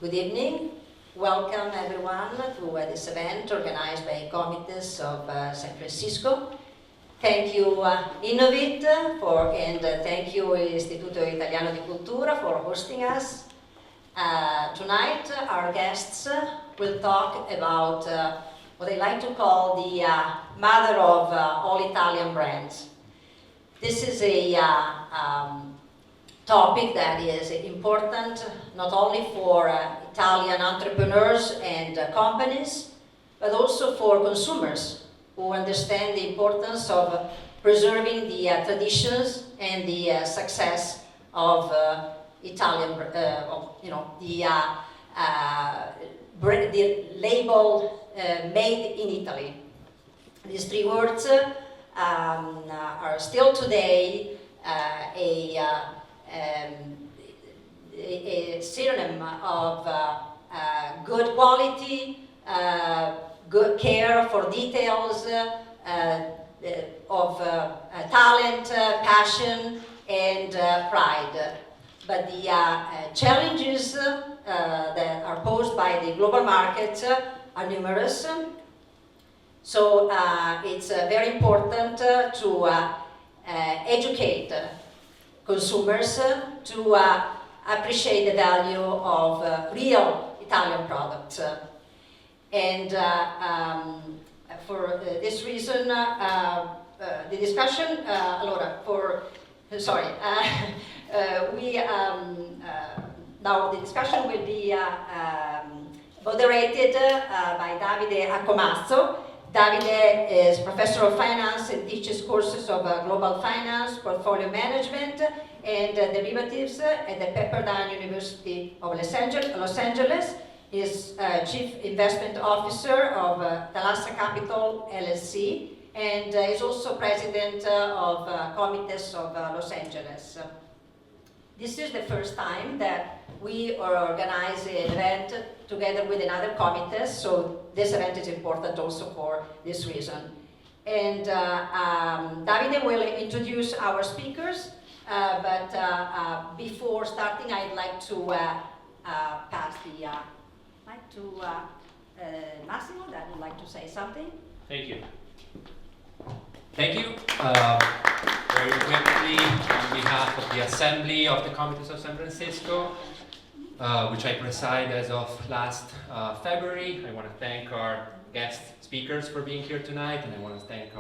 Good evening. Welcome everyone to this event organized by Comites of San Francisco. Thank you Innovit and thank you Istituto Italiano di Cultura for hosting us. Tonight our guests will talk about what they like to call the mother of all Italian brands. This is a topic that is important not only for Italian entrepreneurs and companies, but also for consumers who understand the importance of preserving the traditions and the success of Italian, the label made in Italy. These three words are still today a synonym of good quality, good care for details, of talent, passion, and pride. But the challenges that are posed by the global market are numerous. So it's very important to educate consumers to appreciate the value of real Italian products. And for this reason, the discussion, now the discussion will be moderated by Davide Accomazzo. Davide is professor of finance and teaches courses of global finance, portfolio management, and derivatives at the Pepperdine University of Los Angeles. He is chief investment officer of Thalassa Capital LLC, and is also president of Comites of Los Angeles. This is the first time that we organize an event together with another Comites, so this event is important also for this reason. And Davide will introduce our speakers, but before starting, I'd like to pass the mic to Massimo, that would like to say something. Thank you. Thank you. Very quickly, on behalf of the Assembly of the Comites of San Francisco, which I preside as of last February, I want to thank our guest speakers for being here tonight, and I want to thank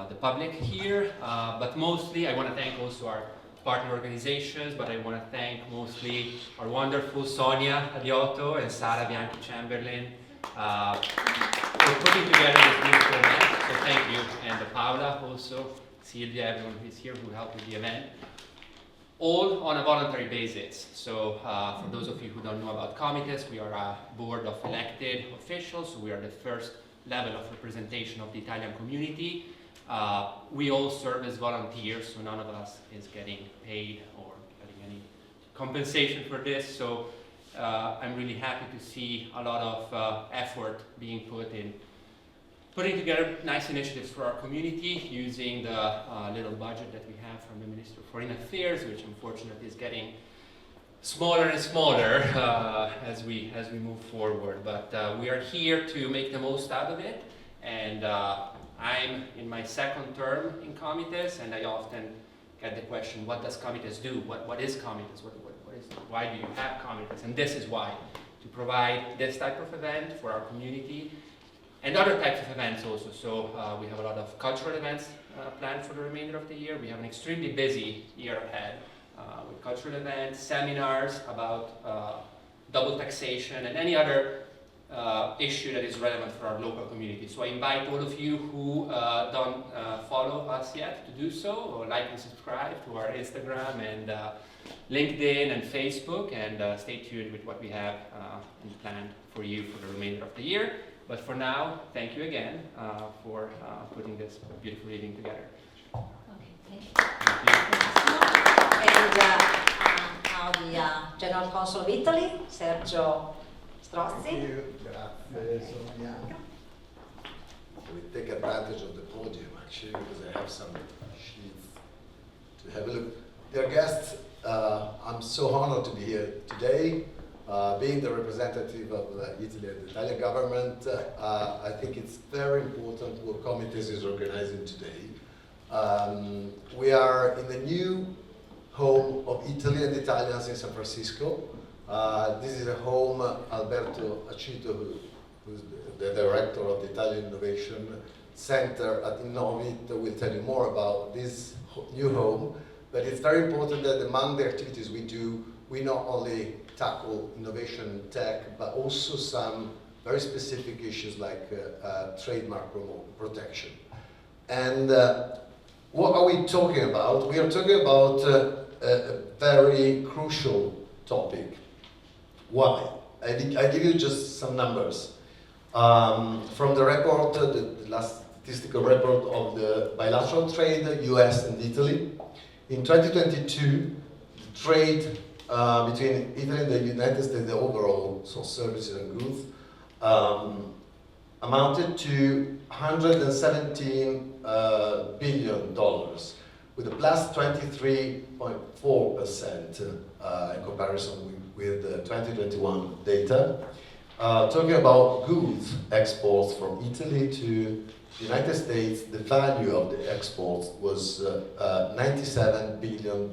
the public here. But mostly, I want to thank also our partner organizations, but I want to thank mostly our wonderful Sonia Adiotto and Sara Bianchi-Chamberlain for putting together this beautiful event. So thank you, and Paula also, Silvia, everyone who is here who helped with the event. All on a voluntary basis. So for those of you who don't know about Comites, we are a board of elected officials, so we are the first level of representation of the Italian community. We all serve as volunteers, so none of us is getting paid or getting any compensation for this. So I'm really happy to see a lot of effort being put in putting together nice initiatives for our community using the little budget that we have from the Ministry of Foreign Affairs, which unfortunately is getting smaller and smaller as we move forward. But we are here to make the most out of it, and I'm in my second term in Comites, and I often get the question, what does Comites do? What is Comites? Why do you have Comites? And this is why, to provide this type of event for our community and other types of events also. So we have a lot of cultural events planned for the remainder of the year. We have an extremely busy year ahead with cultural events, seminars about double taxation and any other issue that is relevant for our local community. So I invite all of you who don't follow us yet to do so, or like and subscribe to our Instagram and LinkedIn and Facebook, and stay tuned with what we have planned for you for the remainder of the year. But for now, thank you again for putting this beautiful evening together. Okay, thank you. And now the General Consul of Italy, Sergio Strozzi. Thank you. Grazie, Sonia. We take advantage of the podium actually because I have some sheets to have a look. Dear guests, I'm so honored to be here today. Being the representative of Italy and the Italian government, I think it's very important what Comites is organizing today. We are in the new home of Italy and Italians in San Francisco. This is a home, Alberto Acito, who's the director of the Italian Innovation Center at Innovit, will tell you more about this new home. But it's very important that among the activities we do, we not only tackle innovation tech, but also some very specific issues like trademark protection. And what are we talking about? We are talking about a very crucial topic. Why? I give you just some numbers. From the report, the last statistical report of the bilateral trade, US and Italy. In 2022, the trade between Italy and the United States, the overall, so services and goods, amounted to $117 billion, with a plus 23.4% in comparison with the 2021 data. Talking about goods exports from Italy to the United States, the value of the exports was $97 billion,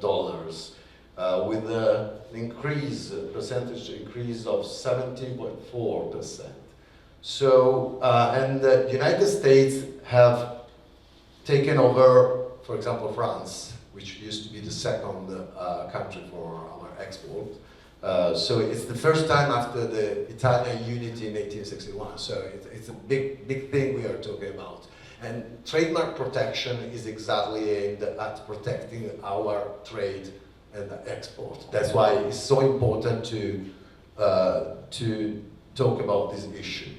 with an increase, percentage increase of 17.4%. So, and the United States have taken over, for example, France, which used to be the second country for our export. So it's the first time after the Italian unity in 1861. So it's a big thing we are talking about. And trademark protection is exactly aimed at protecting our trade and export. That's why it's so important to talk about this issue.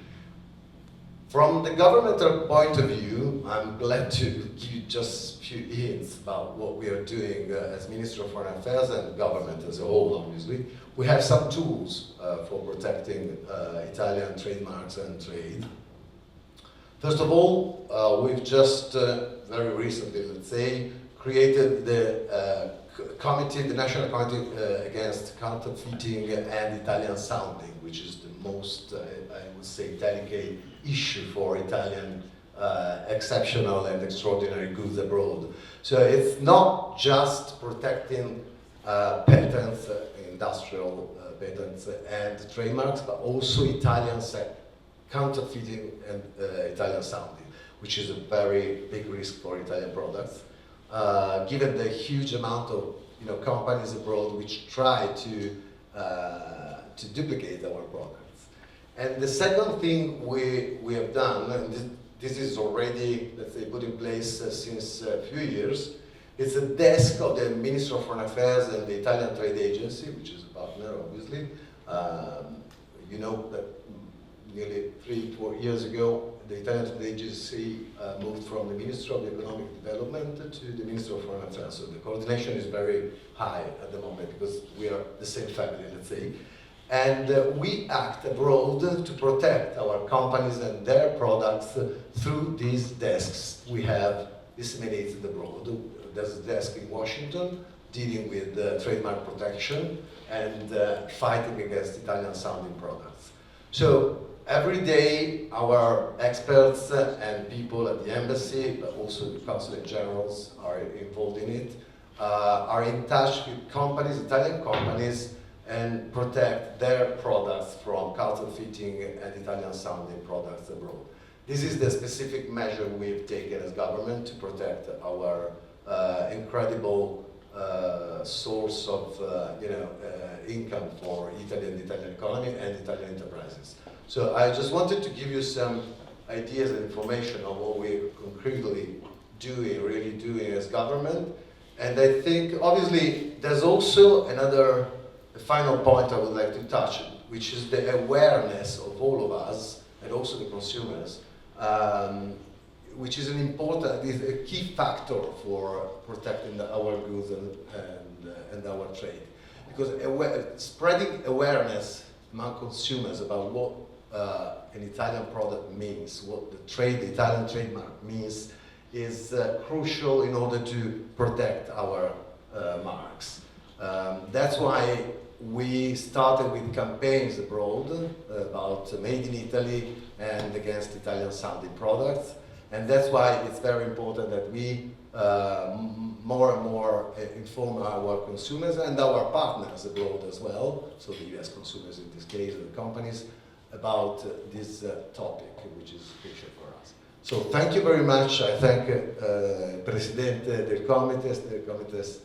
From the governmental point of view, I'm glad to give you just a few hints about what we are doing as Minister of Foreign Affairs and government as a whole, obviously. We have some tools for protecting Italian trademarks and trade. First of all, we've just very recently, let's say, created the committee, the National Committee Against Counterfeiting and Italian Sounding, which is the most, I would say, delicate issue for Italian exceptional and extraordinary goods abroad. So it's not just protecting patents, industrial patents and trademarks, but also Italian counterfeiting and Italian sounding, which is a very big risk for Italian products, given the huge amount of companies abroad which try to duplicate our products. And the second thing we have done, and this is already, let's say, put in place since a few years, it's a desk of the Ministry of Foreign Affairs and the Italian Trade Agency, which is a partner, obviously. You know that nearly 3-4 years ago, the Italian Trade Agency moved from the Ministry of Economic Development to the Ministry of Foreign Affairs. So the coordination is very high at the moment because we are the same family, let's say. And we act abroad to protect our companies and their products through these desks we have disseminated abroad. There's a desk in Washington dealing with trademark protection and fighting against Italian sounding products. So every day our experts and people at the embassy, but also the consulate generals are involved in it, are in touch with companies, Italian companies, and protect their products from counterfeiting and Italian sounding products abroad. This is the specific measure we've taken as government to protect our incredible source of income for Italy and the Italian economy and Italian enterprises. So I just wanted to give you some ideas and information on what we're concretely doing, really doing as government. And I think obviously there's also another final point I would like to touch, which is the awareness of all of us and also the consumers, which is is a key factor for protecting our goods and our trade. Because spreading awareness among consumers about what an Italian product means, what the Italian trademark means, is crucial in order to protect our marks. That's why we started with campaigns abroad about made in Italy and against Italian sounding products. And that's why it's very important that we more and more inform our consumers and our partners abroad as well, so the US consumers in this case, the companies, about this topic, which is crucial for us. So thank you very much. I thank Presidente del Comites, the Comites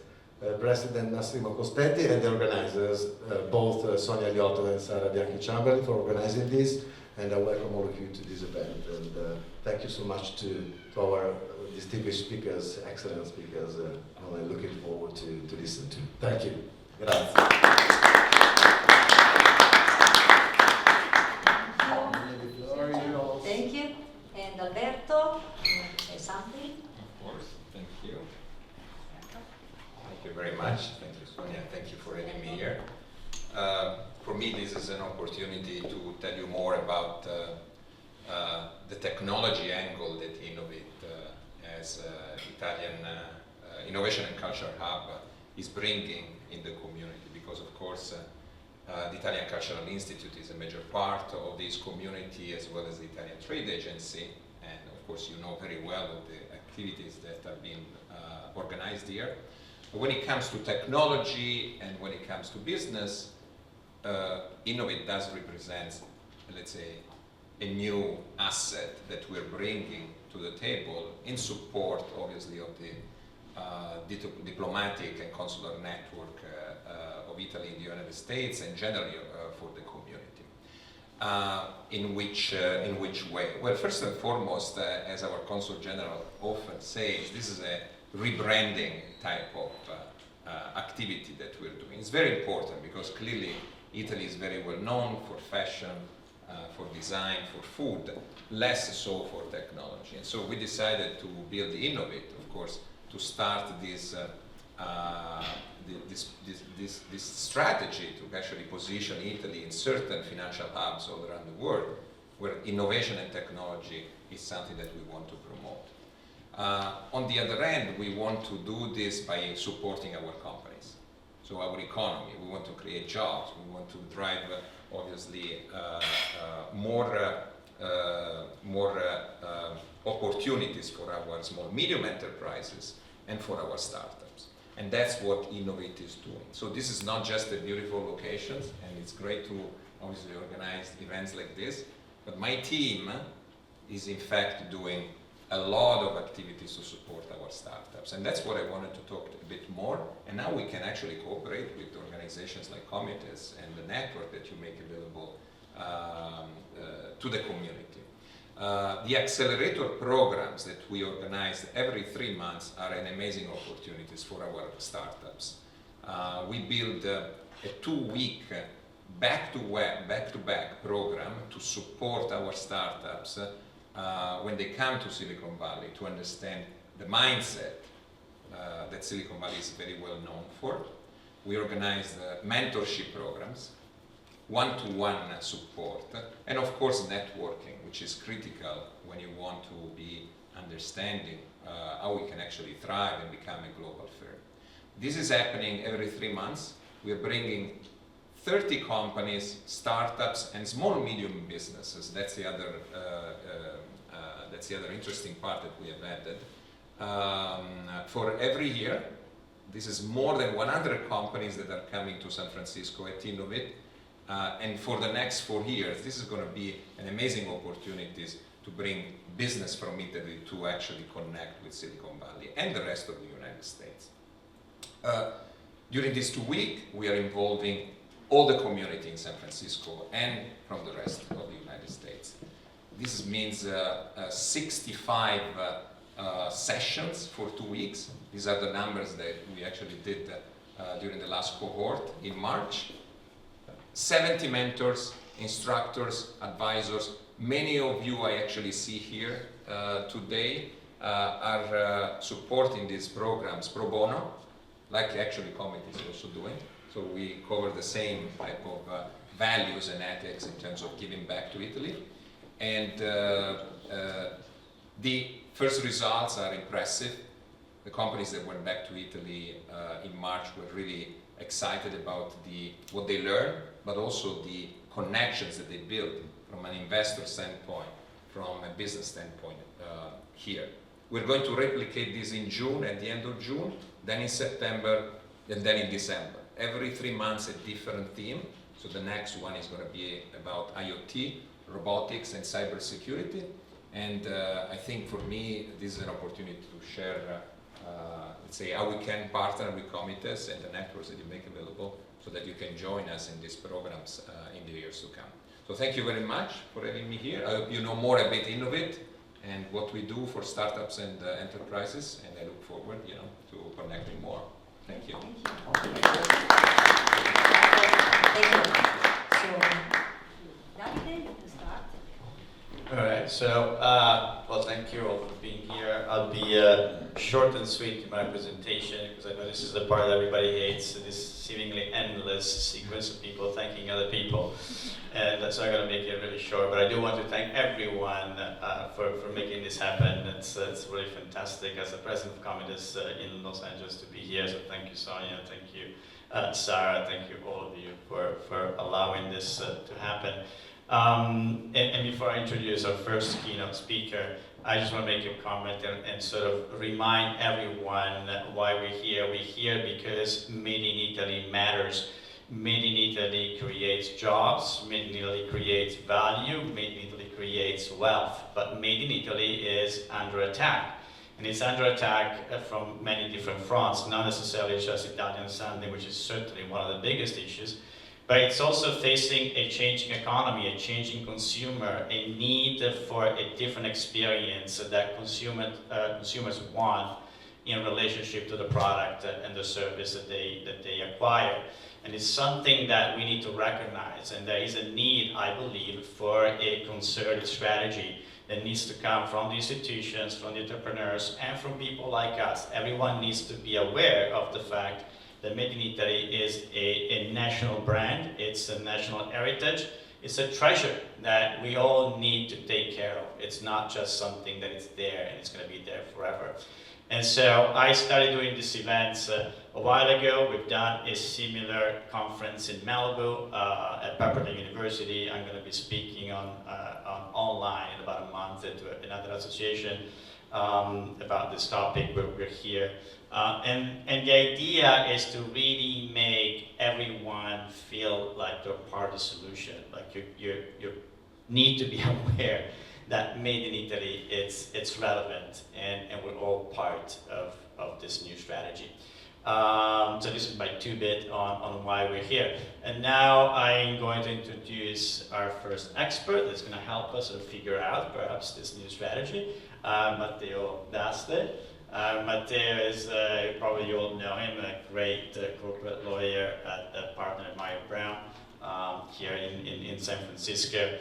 President Massimo Costetti, and the organizers, both Sonia Liotto and Sara Bianchi Chamberlain, for organizing this. And I welcome all of you to this event. And thank you so much to our distinguished speakers, excellent speakers. I'm looking forward to listen to. Thank you. Grazie. Thank you. And Alberto, you want to say something? Of course, thank you. Thank you very much. Thank you, Sonia. Thank you for having me here. For me, this is an opportunity to tell you more about the technology angle that Innovit, as Italian Innovation and Culture Hub, is bringing in the community. Because, of course, the Italian Cultural Institute is a major part of this community, as well as the Italian Trade Agency. And, of course, you know very well of the activities that are being organized here. But when it comes to technology and when it comes to business, Innovit does represent, let's say, a new asset that we're bringing to the table in support, obviously, of the diplomatic and consular network of Italy in the United States and generally for the community. In which way? Well, first and foremost, as our Consul General often says, this is a rebranding type of activity that we're doing. It's very important because clearly Italy is very well known for fashion, for design, for food, less so for technology. And so we decided to build Innovit, of course, to start this strategy to actually position Italy in certain financial hubs all around the world, where innovation and technology is something that we want to promote. On the other hand, we want to do this by supporting our companies. So our economy, we want to create jobs, we want to drive, obviously, more opportunities for our small, medium enterprises and for our startups. And that's what Innovit is doing. So this is not just a beautiful location, and it's great to obviously organize events like this, but my team is in fact doing a lot of activities to support our startups. And that's what I wanted to talk a bit more. And now we can actually cooperate with organizations like Comites and the network that you make available to the community. The accelerator programs that we organize every 3 months are an amazing opportunities for our startups. We build a 2-week back-to-back program to support our startups when they come to Silicon Valley, to understand the mindset that Silicon Valley is very well known for. We organize mentorship programs, one-to-one support, and of course networking, which is critical when you want to be understanding how we can actually thrive and become a global firm. This is happening every 3 months. We are bringing 30 companies, startups, and small medium businesses. That's the other interesting part that we have added. For every year, this is more than 100 companies that are coming to San Francisco at Innovit. And for the next 4 years, this is going to be an amazing opportunity to bring business from Italy to actually connect with Silicon Valley and the rest of the United States. During these 2 weeks, we are involving all the community in San Francisco and from the rest of the United States. This means 65 sessions for 2 weeks. These are the numbers that we actually did during the last cohort in March. 70 mentors, instructors, advisors. Many of you I actually see here today are supporting these programs pro bono, like actually Comites is also doing. So we cover the same type of values and ethics in terms of giving back to Italy. And the first results are impressive. the companies that went back to Italy in March were really excited about what they learned, but also the connections that they built from an investor standpoint, from a business standpoint here. We're going to replicate this in June, at the end of June, then in September, and then in December. Every 3 months a different theme. So the next one is going to be about IoT, robotics, and cybersecurity. And I think for me, this is an opportunity to share, let's say, how we can partner with Comites and the networks that you make available so that you can join us in these programs in the years to come. So thank you very much for having me here. I hope you know more about Innovate and what we do for startups and enterprises, and I look forward, to connecting more. Thank you. Thank you. So, Davide, you can start. All right, so, well, thank you all for being here. I'll be short and sweet in my presentation because I know this is the part that everybody hates, this seemingly endless sequence of people thanking other people. And so I'm going to make it really short, but I do want to thank everyone for making this happen. It's really fantastic as the president of Comites in Los Angeles to be here, so thank you, Sonia, thank you, Sarah, thank you all of you for allowing this to happen. And before I introduce our first keynote speaker, I just want to make a comment and sort of remind everyone why we're here. We're here because Made in Italy matters. Made in Italy creates jobs, Made in Italy creates value, Made in Italy creates wealth. But Made in Italy is under attack. And it's under attack from many different fronts, not necessarily just Italian sounding, which is certainly one of the biggest issues, but it's also facing a changing economy, a changing consumer, a need for a different experience that consumers want in relationship to the product and the service that they acquire. And it's something that we need to recognize, and there is a need, I believe, for a concerted strategy that needs to come from the institutions, from the entrepreneurs, and from people like us. Everyone needs to be aware of the fact that Made in Italy is a national brand, it's a national heritage, it's a treasure that we all need to take care of. It's not just something that is there and it's going to be there forever. And so I started doing these events a while ago. We've done a similar conference in Malibu at Pepperdine University. I'm going to be speaking on online in about a month to another association about this topic. We're here. And the idea is to really make everyone feel like they're part of the solution. Like you need to be aware that Made in Italy, it's relevant, and we're all part of this new strategy. So this is my 2-bit on why we're here. And now I'm going to introduce our first expert that's going to help us sort of figure out perhaps this new strategy, Matteo D'Aste. Matteo is, probably you all know him, a great corporate lawyer at partner at Meyer Brown here in San Francisco.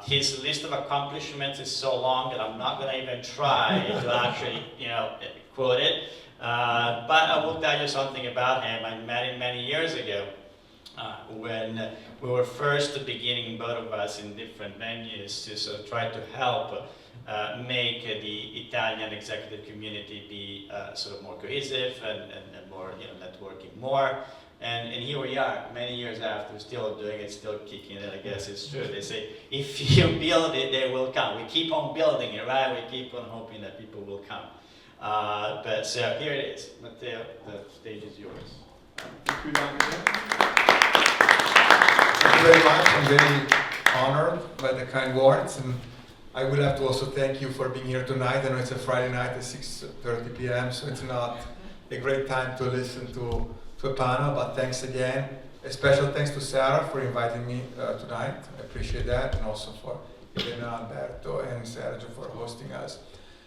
His list of accomplishments is so long that I'm not going to even try to actually, quote it. But I will tell you something about him. I met him many years ago when we were first beginning, both of us, in different venues to sort of try to help make the Italian executive community be sort of more cohesive and more, networking more. And here we are, many years after, still doing it, still kicking it. I guess it's true. They say, if you build it, they will come. We keep on building it, right? We keep on hoping that people will come. But so here it is. Matteo, the stage is yours. Thank you, Davide. Thank you very much. I'm very honored by the kind words. And I would have to also thank you for being here tonight. I know it's a Friday night at 6:30 p.m., so it's not a great time to listen to a panel, but thanks again. A special thanks to Sarah for inviting me tonight. I appreciate that, and also for Elena, Alberto, and Sergio for hosting us.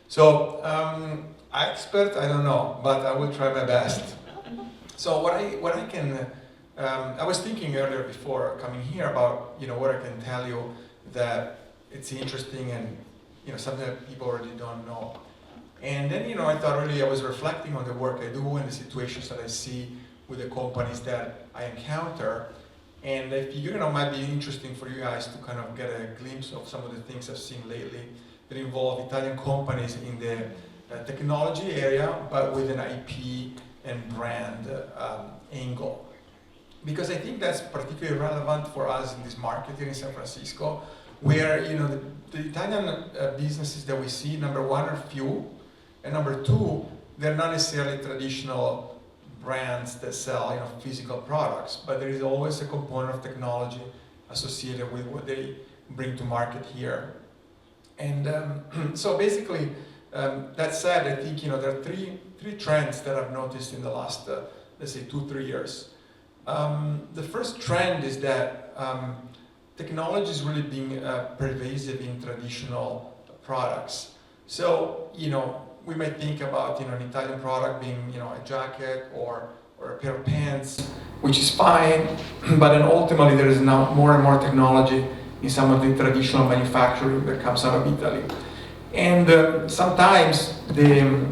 So, expert, I don't know, but I will try my best. So what I can, I was thinking earlier before coming here about, what I can tell you that it's interesting and, something that people already don't know. And then, I thought really I was reflecting on the work I do and the situations that I see with the companies that I encounter. And I figure, it might be interesting for you guys to kind of get a glimpse of some of the things I've seen lately that involve Italian companies in the technology area, but with an IP and brand angle. Because I think that's particularly relevant for us in this market here in San Francisco, where the Italian businesses that we see, number one, are few, and number two, they're not necessarily traditional brands that sell physical products, but there is always a component of technology associated with what they bring to market here. And so basically, that said, I think there are three trends that I've noticed in the last, let's say, 2-3 years. The first trend is that technology is really being pervasive in traditional products. So, we might think about an Italian product being a jacket or a pair of pants, which is fine, but then ultimately there is now more and more technology in some of the traditional manufacturing that comes out of Italy. And sometimes the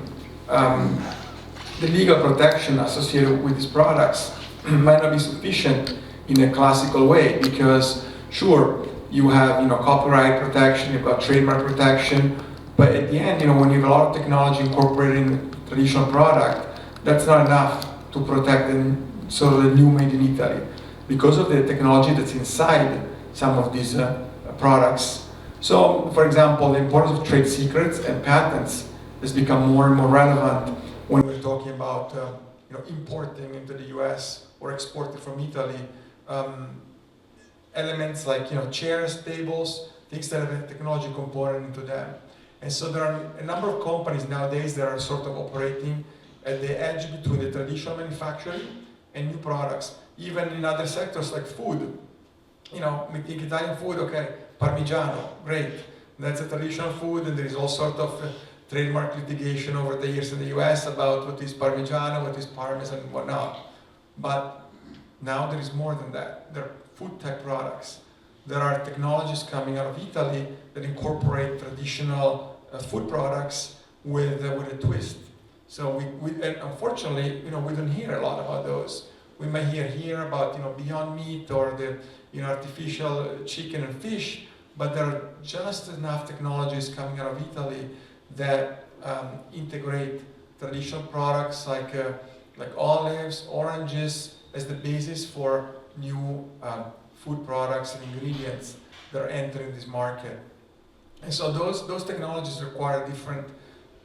legal protection associated with these products might not be sufficient in a classical way, because sure, you have copyright protection, you've got trademark protection, but at the end, when you have a lot of technology incorporated in traditional product, that's not enough to protect the new made in Italy, because of the technology that's inside some of these products. So, for example, the importance of trade secrets and patents has become more and more relevant when we're talking about importing into the US or exporting from Italy elements like chairs, tables, things that have a technology component into them. And so there are a number of companies nowadays that are sort of operating at the edge between the traditional manufacturing and new products, even in other sectors like food. We think Italian food, okay, Parmigiano, great. That's a traditional food, and there is all sort of trademark litigation over the years in the US about what is Parmigiano, what is Parmesan, and whatnot. But now there is more than that. There are food tech products. There are technologies coming out of Italy that incorporate traditional food products with a twist. So and unfortunately, we don't hear a lot about those. We may hear about Beyond Meat or the artificial chicken and fish, but there are just enough technologies coming out of Italy that integrate traditional products like olives, oranges as the basis for new food products and ingredients that are entering this market. And so those technologies require a different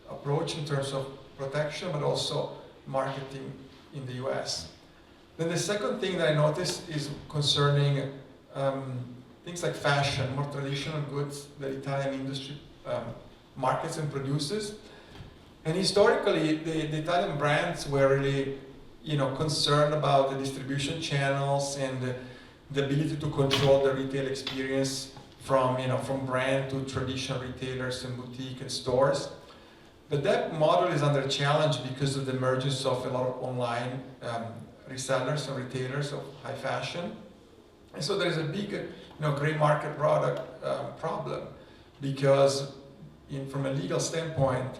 approach in terms of protection, but also marketing in the US. Then the second thing that I noticed is concerning things like fashion, more traditional goods that Italian industry markets and produces. And historically, the Italian brands were really, concerned about the distribution channels and the ability to control the retail experience from brand to traditional retailers and boutique and stores. But that model is under challenge because of the emergence of a lot of online resellers and retailers of high fashion. And so there's a big, gray market product problem, because from a legal standpoint,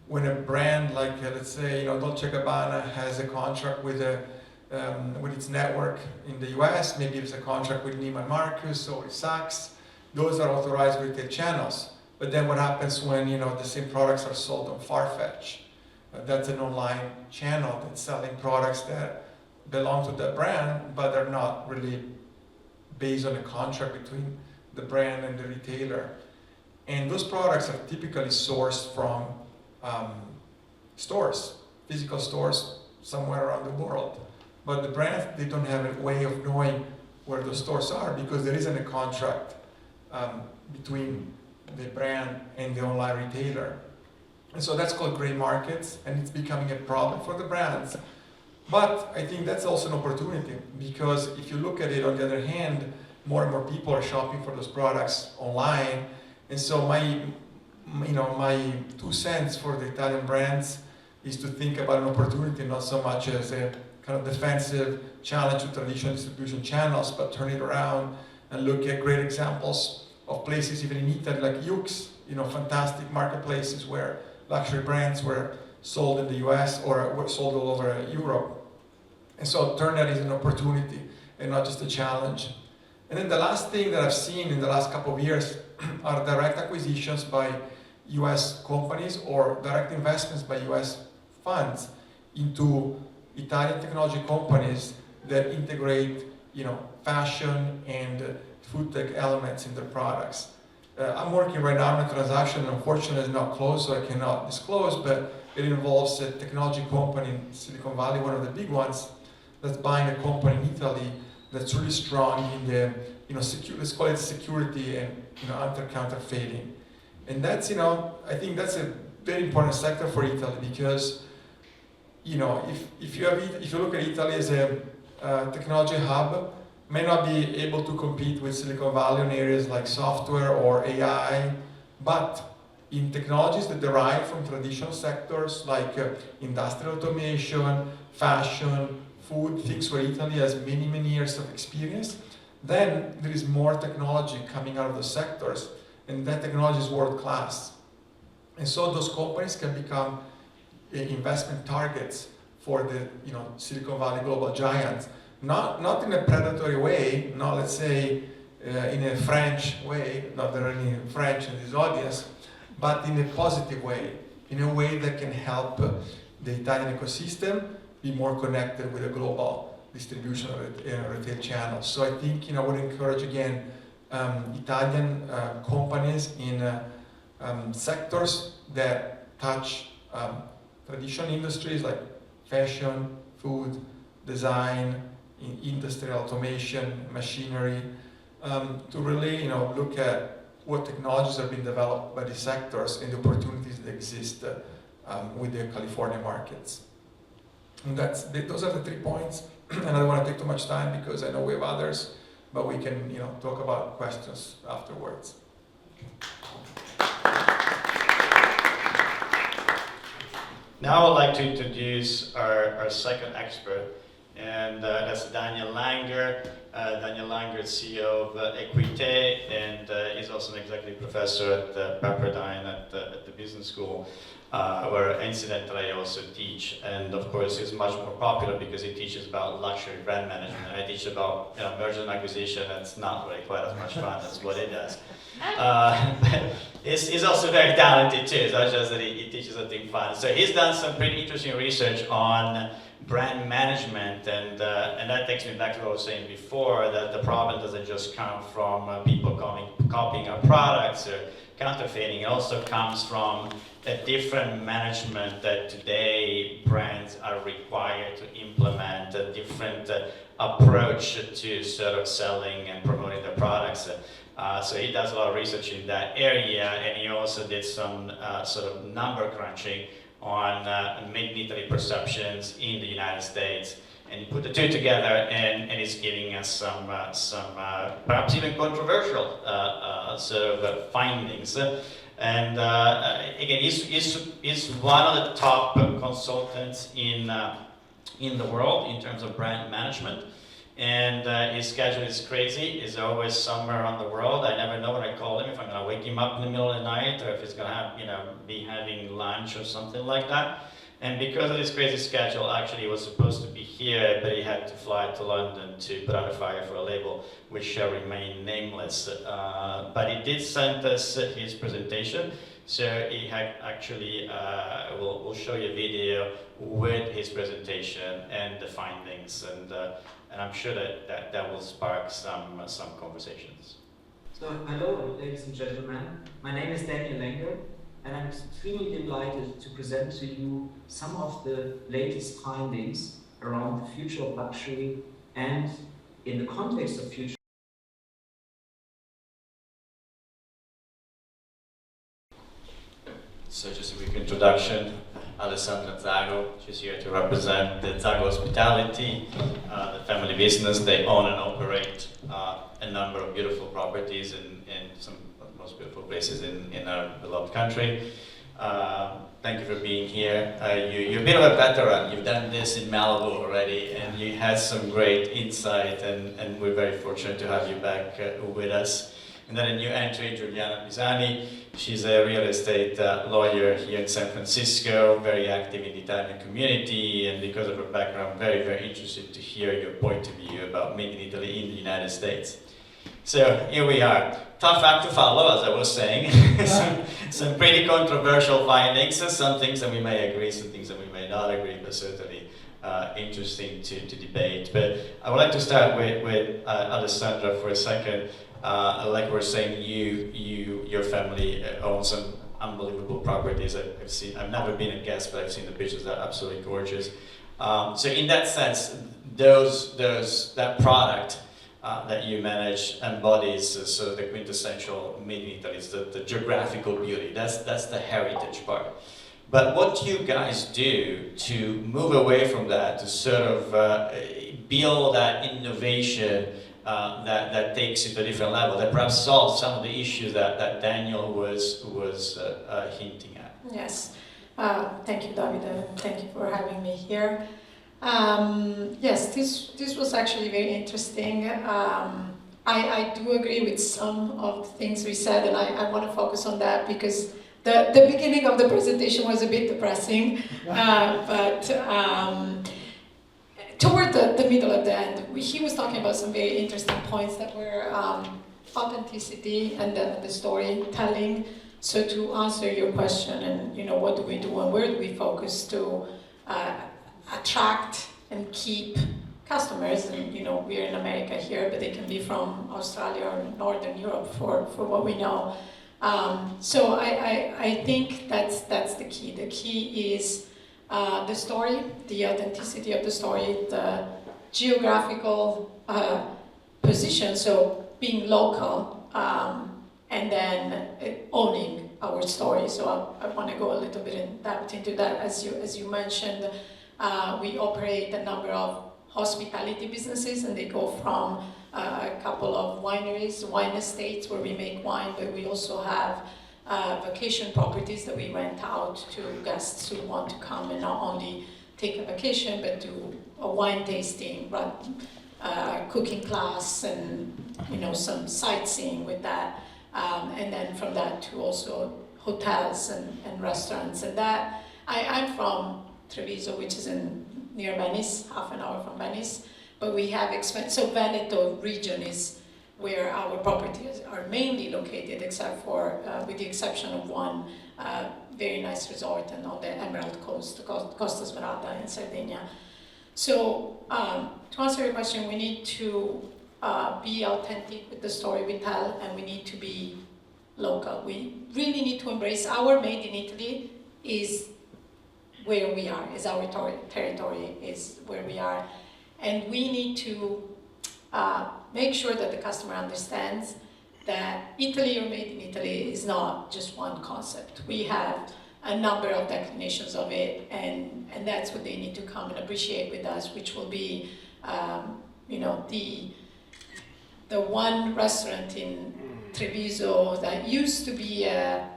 when a brand like, let's say, Dolce & Gabbana has a contract with its network in the US, maybe it's a contract with Neiman Marcus or Saks, those are authorized retail channels. But then what happens when the same products are sold on Farfetch? That's an online channel that's selling products that belong to the brand, but they're not really based on a contract between the brand and the retailer. And those products are typically sourced from stores, physical stores somewhere around the world. But the brands, they don't have a way of knowing where those stores are, because there isn't a contract between the brand and the online retailer. And so that's called gray markets, and it's becoming a problem for the brands. But I think that's also an opportunity, because if you look at it, on the other hand, more and more people are shopping for those products online. And so my 2 cents for the Italian brands is to think about an opportunity, not so much as a kind of defensive challenge to traditional distribution channels, but turn it around and look at great examples of places, even in Italy, like Yoox, fantastic marketplaces where luxury brands were sold in the US or were sold all over Europe. And so turn that as an opportunity and not just a challenge. And then the last thing that I've seen in the last couple of years are direct acquisitions by US companies or direct investments by US funds into Italian technology companies that integrate, fashion and food tech elements in their products. I'm working right now on a transaction, unfortunately it's not closed, so I cannot disclose, but it involves a technology company in Silicon Valley, one of the big ones, that's buying a company in Italy that's really strong in the, let's call it security and, counterfeiting. And that's, I think that's a very important sector for Italy because, if you look at Italy as a technology hub, may not be able to compete with Silicon Valley in areas like software or AI, but in technologies that derive from traditional sectors like industrial automation, fashion, food, things where Italy has many, many years of experience, then there is more technology coming out of those sectors, and that technology is world-class. And so those companies can become investment targets for the Silicon Valley global giants. Not in a predatory way, not let's say in a French way, not there are any French in this audience, but in a positive way, in a way that can help the Italian ecosystem be more connected with a global distribution of retail channels. So I think I would encourage again Italian companies in sectors that touch traditional industries like fashion, food, design, in industrial automation, machinery, to really look at what technologies have been developed by these sectors and the opportunities that exist with the California markets. And those are the 3 points. And I don't want to take too much time because I know we have others, but we can talk about questions afterwards. Now I'd like to introduce our second expert, and that's Daniel Langer. Daniel Langer is CEO of Equite, and he's also an executive professor at Pepperdine at the business school, where incidentally I also teach. And of course he's much more popular because he teaches about luxury brand management, and I teach about merger and acquisition. That's not really quite as much fun as what he does. He's also very talented too, it's not just that he teaches something fun. So he's done some pretty interesting research on brand management, and that takes me back to what I was saying before, that the problem doesn't just come from people copying our products or counterfeiting. It also comes from a different management that today brands are required to implement, a different approach to sort of selling and promoting their products. So he does a lot of research in that area, and he also did some sort of number crunching on made in Italy perceptions in the United States, and he put the two together, and he's giving us some perhaps even controversial sort of findings. And again, he's one of the top consultants in the world in terms of brand management. And his schedule is crazy. He's always somewhere around the world. I never know when I call him if I'm going to wake him up in the middle of the night or if he's going to have, be having lunch or something like that. And because of this crazy schedule, actually he was supposed to be here, but he had to fly to London to put out a fire for a label, which shall remain nameless. But he did send us his presentation. So he had actually, we'll show you a video with his presentation and the findings, and I'm sure that will spark some conversations. So hello, ladies and gentlemen. My name is Daniel Langer, and I'm extremely delighted to present to you some of the latest findings around the future of luxury and in the context of future. So just a quick introduction, Alessandra Zago, she's here to represent the Zago Hospitality, the family business. They own and operate a number of beautiful properties in some of the most beautiful places in our beloved country. Thank you for being here. You're a bit of a veteran. You've done this in Malibu already, and you had some great insight, and we're very fortunate to have you back with us. And then a new entry, Giuliana Pisani. She's a real estate lawyer here in San Francisco, very active in the Italian community, and because of her background, very, very interested to hear your point of view about Made in Italy in the United States. So here we are. Tough act to follow, as I was saying. some pretty controversial findings, some things that we may agree, some things that we may not agree, but certainly interesting to debate. But I would like to start with Alessandra for a second. Like we're saying, your family owns some unbelievable properties. I've seen. I've never been a guest, but I've seen the pictures. They're absolutely gorgeous. So in that sense, that product that you manage embodies sort of the quintessential made in Italy. It's the geographical beauty. That's the heritage part. But what do you guys do to move away from that, to sort of build that innovation that takes it to a different level, that perhaps solves some of the issues that Daniel was hinting at? Yes, thank you, Davide, and thank you for having me here. Yes, this was actually very interesting. I do agree with some of the things we said, and I want to focus on that because the beginning of the presentation was a bit depressing, but toward the middle of the end, he was talking about some very interesting points that were authenticity and the storytelling. So to answer your question, and what do we do and where do we focus to attract and keep customers, and we're in America here, but they can be from Australia or Northern Europe for what we know. So I think that's the key. The key is the story, the authenticity of the story, the geographical position, so being local, and then owning our story. So I want to go a little bit in depth into that. As you mentioned, we operate a number of hospitality businesses, and they go from a couple of wineries, wine estates where we make wine, but we also have vacation properties that we rent out to guests who want to come and not only take a vacation, but do a wine tasting, run cooking class, and some sightseeing with that. And then from that to also hotels and restaurants. And that, I'm from Treviso, which is near Venice, half an hour from Venice, but we have so Veneto region is where our properties are mainly located, except for, with the exception of one very nice resort and on the Emerald Coast, Costa Smeralda in Sardinia. So to answer your question, we need to be authentic with the story we tell, and we need to be local. We really need to embrace our made in Italy is where we are, is our territory, is where we are. And we need to make sure that the customer understands that Italy or made in Italy is not just one concept. We have a number of declinations of it, and that's what they need to come and appreciate with us, which will be, the one restaurant in Treviso that used to be a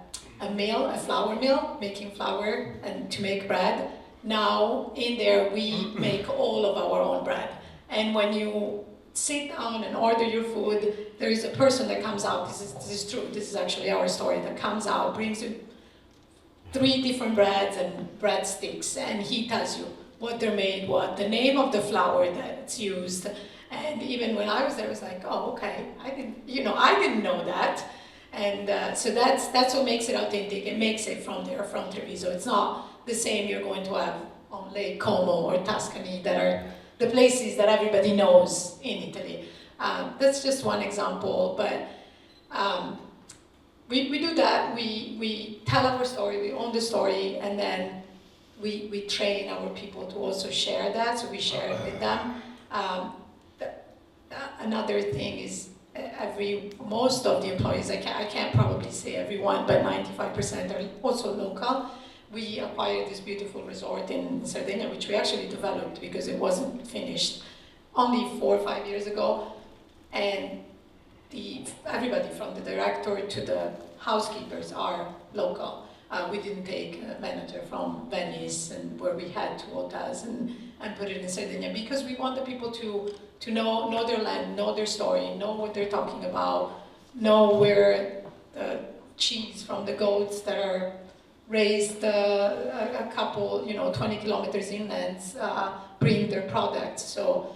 flour mill, making flour and to make bread. Now in there we make all of our own bread. And when you sit down and order your food, there is a person that comes out, this is true, this is actually our story, that comes out, brings you 3 different breads and breadsticks, and he tells you what they're made, what the name of the flour that's used. And even when I was there, I was like, oh, okay, I didn't know that. And so that's what makes it authentic. It makes it from Treviso. It's not the same you're going to have on Lake Como or Tuscany, that are the places that everybody knows in Italy. That's just one example, but we do that. We tell our story, we own the story, and then we train our people to also share that, so we share it with them. Another thing is most of the employees, I can't probably say everyone, but 95% are also local. We acquired this beautiful resort in Sardinia, which we actually developed because it wasn't finished only 4 or 5 years ago. And everybody from the director to the housekeepers are local. We didn't take a manager from Venice and where we had 2 hotels and put it in Sardinia, because we want the people to know their land, know their story, know what they're talking about, know where the cheese from the goats that are raised a couple, 20 kilometers inland, bring their products. So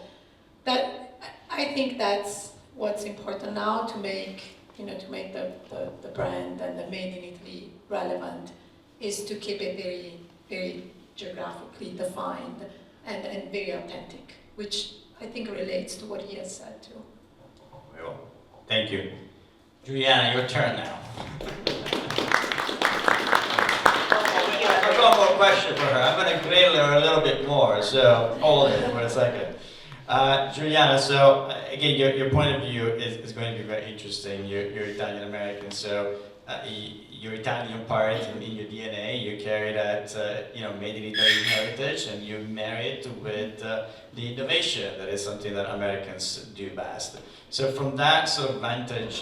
that, I think that's what's important now to make, the brand and the Made in Italy relevant is to keep it very, very geographically defined and very authentic, which I think relates to what he has said too. Well, thank you. Juliana, your turn now. I've got one more question for her. I'm going to grill her a little bit more, so hold it for a second. Juliana, so again, your point of view is going to be very interesting. You're Italian American, so your Italian part in your DNA, you carry that made in Italy heritage, and you marry it with the innovation. That is something that Americans do best. So from that sort of vantage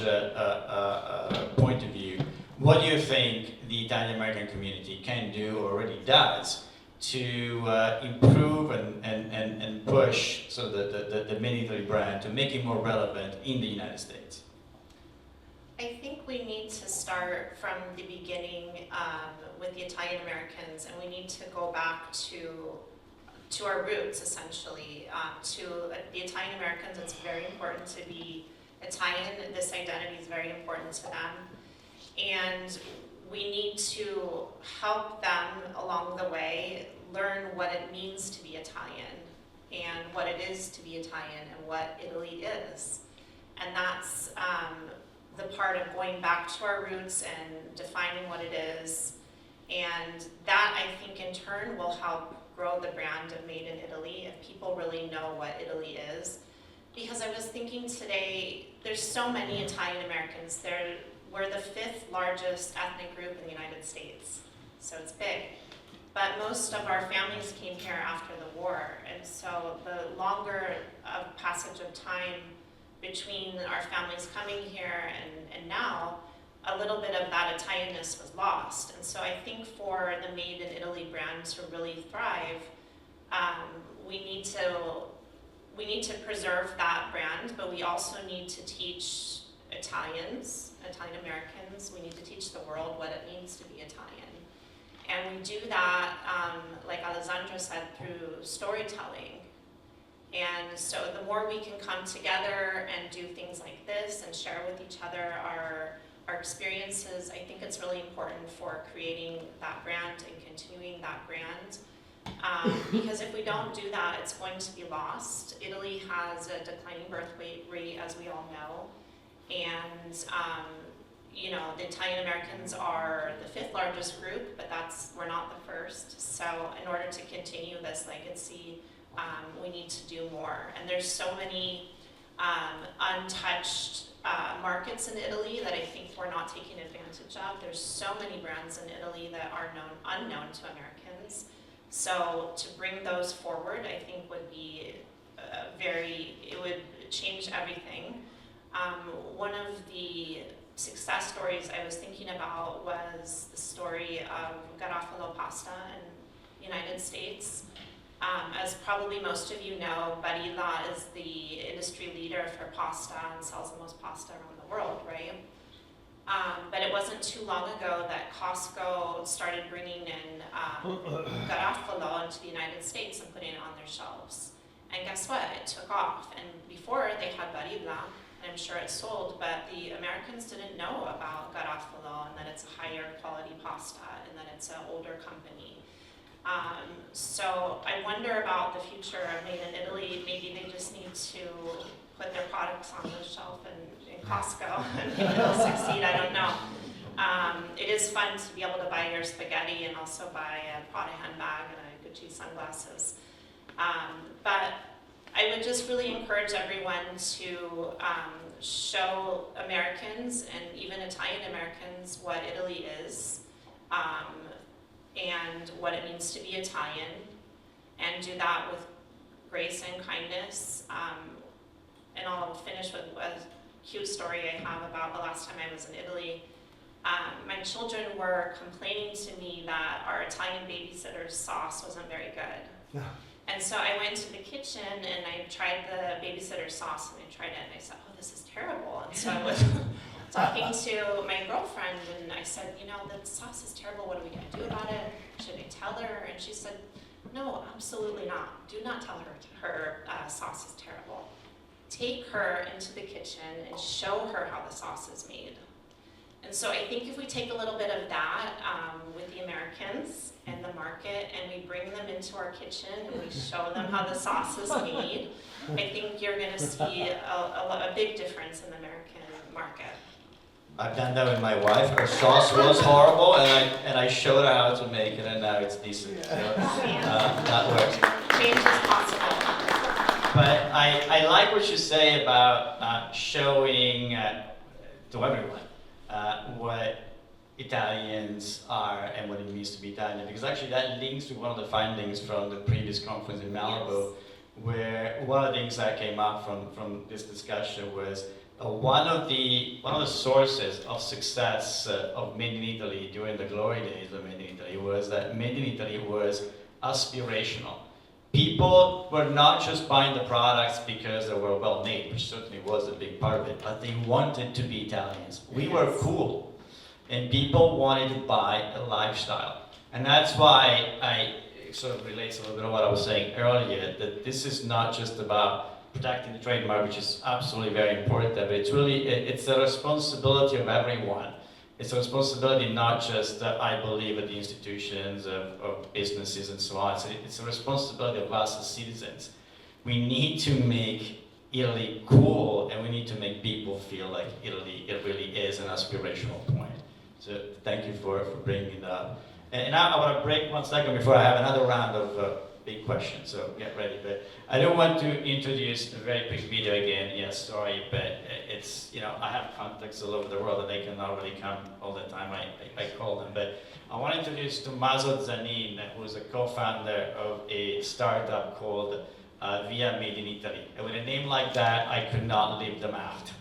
point of view, what do you think the Italian American community can do or already does to improve and push so the Made in Italy brand to make it more relevant in the United States? I think we need to start from the beginning with the Italian Americans, and we need to go back to our roots, essentially. To the Italian Americans, it's very important to be Italian. This identity is very important to them. And we need to help them along the way learn what it means to be Italian and what it is to be Italian and what Italy is. And that's the part of going back to our roots and defining what it is. And that, I think, in turn will help grow the brand of Made in Italy if people really know what Italy is. Because I was thinking today, there's so many Italian Americans. We're the 5th largest ethnic group in the United States, so it's big. But most of our families came here after the war, and so the longer of passage of time between our families coming here and now, a little bit of that Italianness was lost. And so I think for the Made in Italy brand to really thrive, we need to preserve that brand, but we also need to teach Italian Americans, we need to teach the world what it means to be Italian. And we do that, like Alessandra said, through storytelling. And so the more we can come together and do things like this and share with each other our experiences, I think it's really important for creating that brand and continuing that brand. Because if we don't do that, it's going to be lost. Italy has a declining birth rate, as we all know. And the Italian Americans are the 5th largest group, but we're not the first. So in order to continue this legacy, we need to do more. And there's so many untouched markets in Italy that I think we're not taking advantage of. There's so many brands in Italy that are unknown to Americans. So to bring those forward, I think would be it would change everything. One of the success stories I was thinking about was the story of Garofalo pasta in the United States. As probably most of you know, Barilla is the industry leader for pasta and sells the most pasta around the world, right? But it wasn't too long ago that Costco started bringing in Garofalo into the United States and putting it on their shelves. And guess what? It took off. And before they had Barilla, and I'm sure it sold, but the Americans didn't know about Garofalo and that it's a higher quality pasta and that it's an older company. So I wonder about the future of Made in Italy. Maybe they just need to put their products on the shelf in Costco and maybe they'll succeed, I don't know. It is fun to be able to buy your spaghetti and also buy a Prada handbag and a Gucci sunglasses. But I would just really encourage everyone to show Americans and even Italian Americans what Italy is and what it means to be Italian, and do that with grace and kindness. And I'll finish with a cute story I have about the last time I was in Italy. My children were complaining to me that our Italian babysitter's sauce wasn't very good. And so I went to the kitchen and I tried the babysitter sauce and I tried it and I said, oh, this is terrible. And so I was talking to my girlfriend and I said, the sauce is terrible, what are we gonna do about it? Should I tell her? And she said, no, absolutely not. Do not tell her her sauce is terrible. take her into the kitchen and show her how the sauce is made. And so I think if we take a little bit of that with the Americans and the market, and we bring them into our kitchen and we show them how the sauce is made, I think you're going to see a big difference in the American market. I've done that with my wife. Her sauce was horrible, and I showed her how to make it, and now it's decent. So, that works. Change is possible. But I like what you say about showing to everyone what Italians are and what it means to be Italian, because actually that links to one of the findings from the previous conference in Malibu, where one of the things that came up from this discussion was one of the sources of success of Made in Italy during the glory days of Made in Italy was that Made in Italy was aspirational. People were not just buying the products because they were well made, which certainly was a big part of it, but they wanted to be Italians. We were cool, and people wanted to buy a lifestyle. And that's why it sort of relates a little bit to what I was saying earlier, that this is not just about protecting the trademark, which is absolutely very important, but it's a responsibility of everyone. It's a responsibility not just, I believe, of the institutions, of businesses and so on. It's a responsibility of us as citizens. We need to make Italy cool, and we need to make people feel like Italy, it really is an aspirational point. So thank you for bringing it up. And now I want to break 1 second before I have another round of big questions, so get ready. But I do want to introduce a very quick video again. Yes, sorry, but it's, I have contacts all over the world and they cannot really come all the time. I call them. But I want to introduce Tommaso Zanin, who is a co-founder of a startup called Via Made in Italy. And with a name like that, I could not leave them out.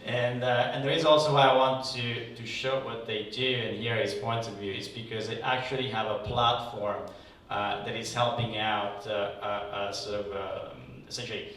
And the reason also why I want to show what they do and hear his point of view is because they actually have a platform that is helping out essentially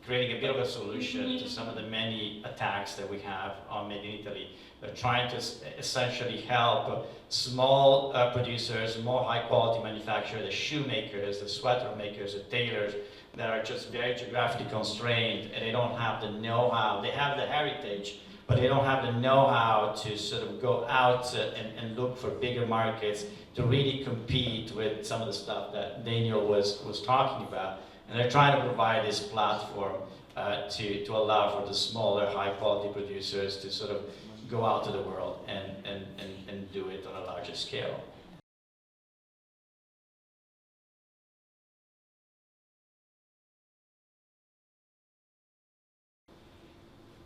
creating a bit of a solution to some of the many attacks that we have on Made in Italy. They're trying to essentially help small producers, more high quality manufacturers, the shoemakers, the sweater makers, the tailors, that are just very geographically constrained and they don't have the know-how. They have the heritage, but they don't have the know-how to sort of go out and look for bigger markets to really compete with some of the stuff that Daniel was talking about. And they're trying to provide this platform to allow for the smaller, high-quality producers to sort of go out to the world and do it on a larger scale.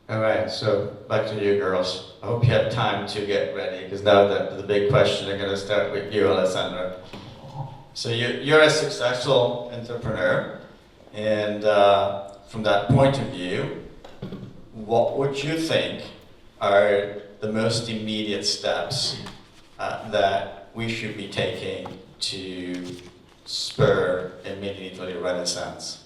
All right, so back to you girls. I hope you have time to get ready, because now the big question is going to start with you, Alessandra. So you're a successful entrepreneur, and from that point of view, what would you think are the most immediate steps that we should be taking to spur a Made in Italy renaissance?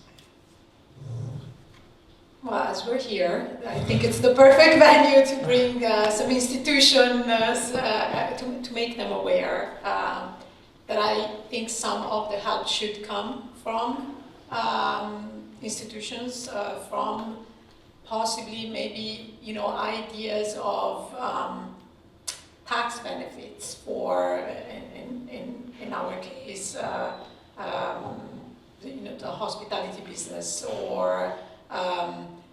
Well, as we're here, I think it's the perfect venue to bring some institutions to make them aware that I think some of the help should come from institutions, from possibly maybe ideas of tax benefits for, in our case, the hospitality business, or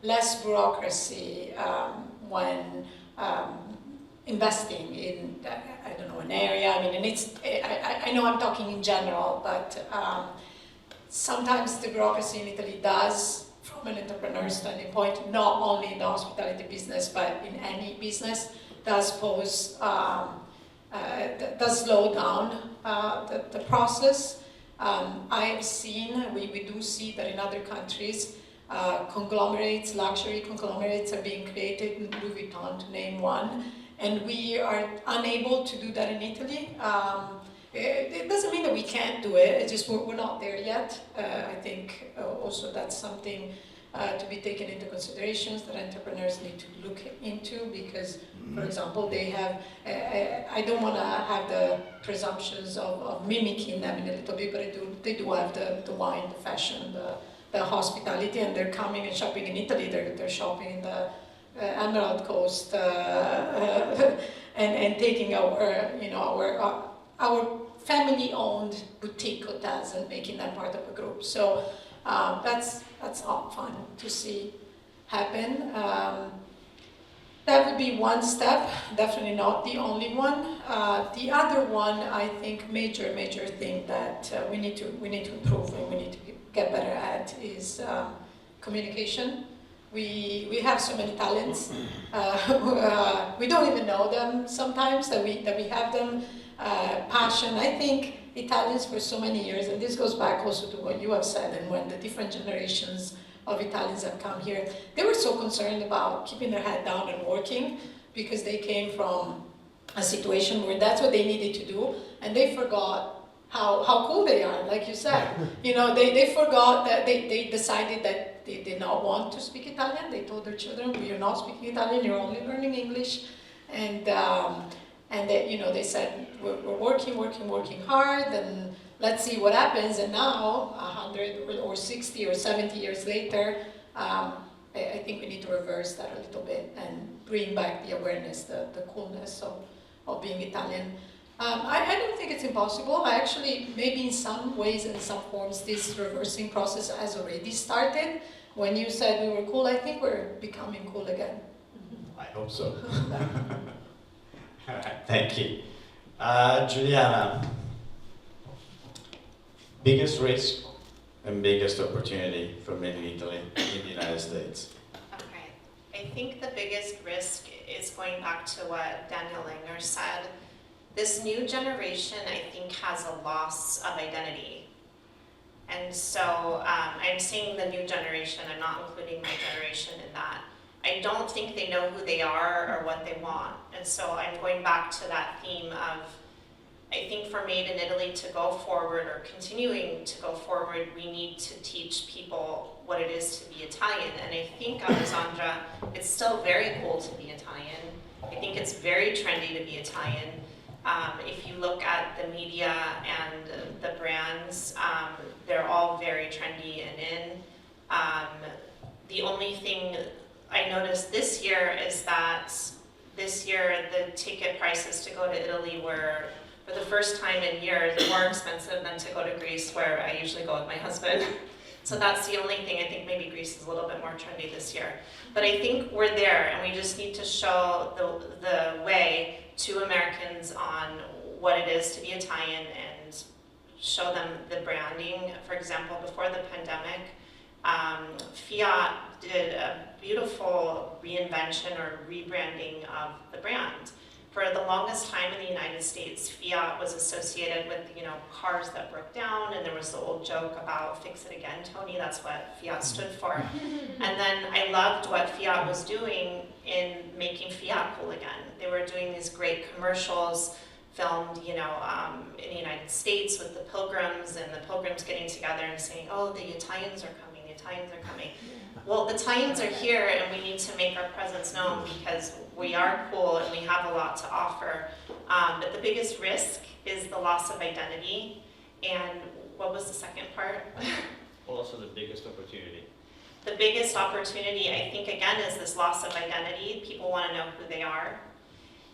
less bureaucracy when investing in, an area. I mean, and I know I'm talking in general, but sometimes the bureaucracy in Italy does, from an entrepreneur standpoint, not only in the hospitality business, but in any business, does pose, does slow down the process. I've seen, we do see that in other countries, conglomerates, luxury conglomerates are being created, Louis Vuitton to name one, and we are unable to do that in Italy. It doesn't mean that we can't do it, it's just we're not there yet. I think also that's something to be taken into considerations that entrepreneurs need to look into, because, for example, they have, I don't want to have the presumptions of mimicking them in a little bit, but they do have the wine, the fashion, the hospitality, and they're coming and shopping in Italy. They're shopping in the Emerald Coast and taking our family-owned boutique hotels and making that part of a group. So that's all fun to see happen. That would be one step, definitely not the only one. The other one, I think, major thing that we need to improve and we need to get better at is communication. We have so many talents. We don't even know them sometimes that we have them. Passion. I think Italians for so many years, and this goes back also to what you have said, and when the different generations of Italians have come here, they were so concerned about keeping their head down and working because they came from a situation where that's what they needed to do, and they forgot how cool they are, like you said. They forgot that they decided that they did not want to speak Italian. They told their children, "You're not speaking Italian, you're only learning English." And they said, we're working hard, and let's see what happens. And now, 100 or 60 or 70 years later, I think we need to reverse that a little bit and bring back the awareness, the coolness of being Italian. I don't think it's impossible. I actually, maybe in some ways and some forms, this reversing process has already started. When you said we were cool, I think we're becoming cool again. I hope so. Thank you. Juliana, biggest risk and biggest opportunity for Made in Italy in the United States? Okay, I think the biggest risk is going back to what Daniel Langer said. This new generation, I think, has a loss of identity. And so I'm saying the new generation, I'm not including my generation in that. I don't think they know who they are or what they want. And so I'm going back to that theme of, I think for Made in Italy to go forward or continuing to go forward, we need to teach people what it is to be Italian. And I think, Alessandra, it's still very cool to be Italian. I think it's very trendy to be Italian. If you look at the media and the brands, they're all very trendy and in. The only thing I noticed this year is that this year the ticket prices to go to Italy were, for the first time in years, more expensive than to go to Greece, where I usually go with my husband. So that's the only thing. I think maybe Greece is a little bit more trendy this year. But I think we're there, and we just need to show the way to Americans on what it is to be Italian and show them the branding. For example, before the pandemic, Fiat did a beautiful reinvention or rebranding of the brand. For the longest time in the United States, Fiat was associated with, cars that broke down, and there was the old joke about "fix it again, Tony." That's what Fiat stood for. And then I loved what Fiat was doing in making Fiat cool again. They were doing these great commercials filmed, in the United States with the pilgrims, and the pilgrims getting together and saying, "Oh, the Italians are coming, the Italians are coming." Well, the Italians are here, and we need to make our presence known because we are cool and we have a lot to offer. But the biggest risk is the loss of identity. And what was the second part? Also the biggest opportunity. The biggest opportunity, I think, again, is this loss of identity. People want to know who they are.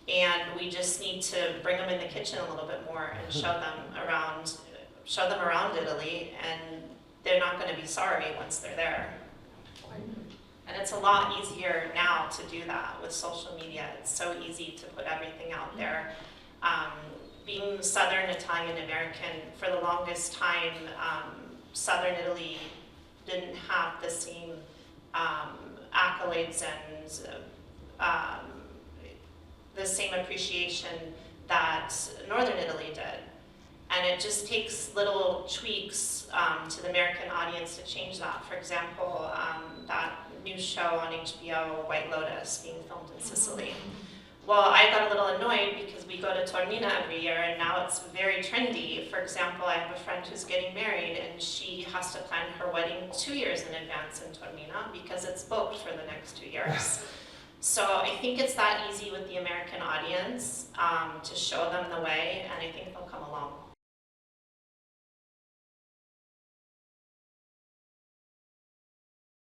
And we just need to bring them in the kitchen a little bit more and show them around Italy, and they're not going to be sorry once they're there. And it's a lot easier now to do that with social media. It's so easy to put everything out there. Being Southern Italian American, for the longest time, Southern Italy didn't have the same accolades and the same appreciation that Northern Italy did. And it just takes little tweaks to the American audience to change that. For example, that new show on HBO, White Lotus, being filmed in Sicily. Well, I got a little annoyed because we go to Taormina every year, and now it's very trendy. For example, I have a friend who's getting married, and she has to plan her wedding 2 years in advance in Taormina because it's booked for the next 2 years. So I think it's that easy with the American audience to show them the way, and I think they'll come along.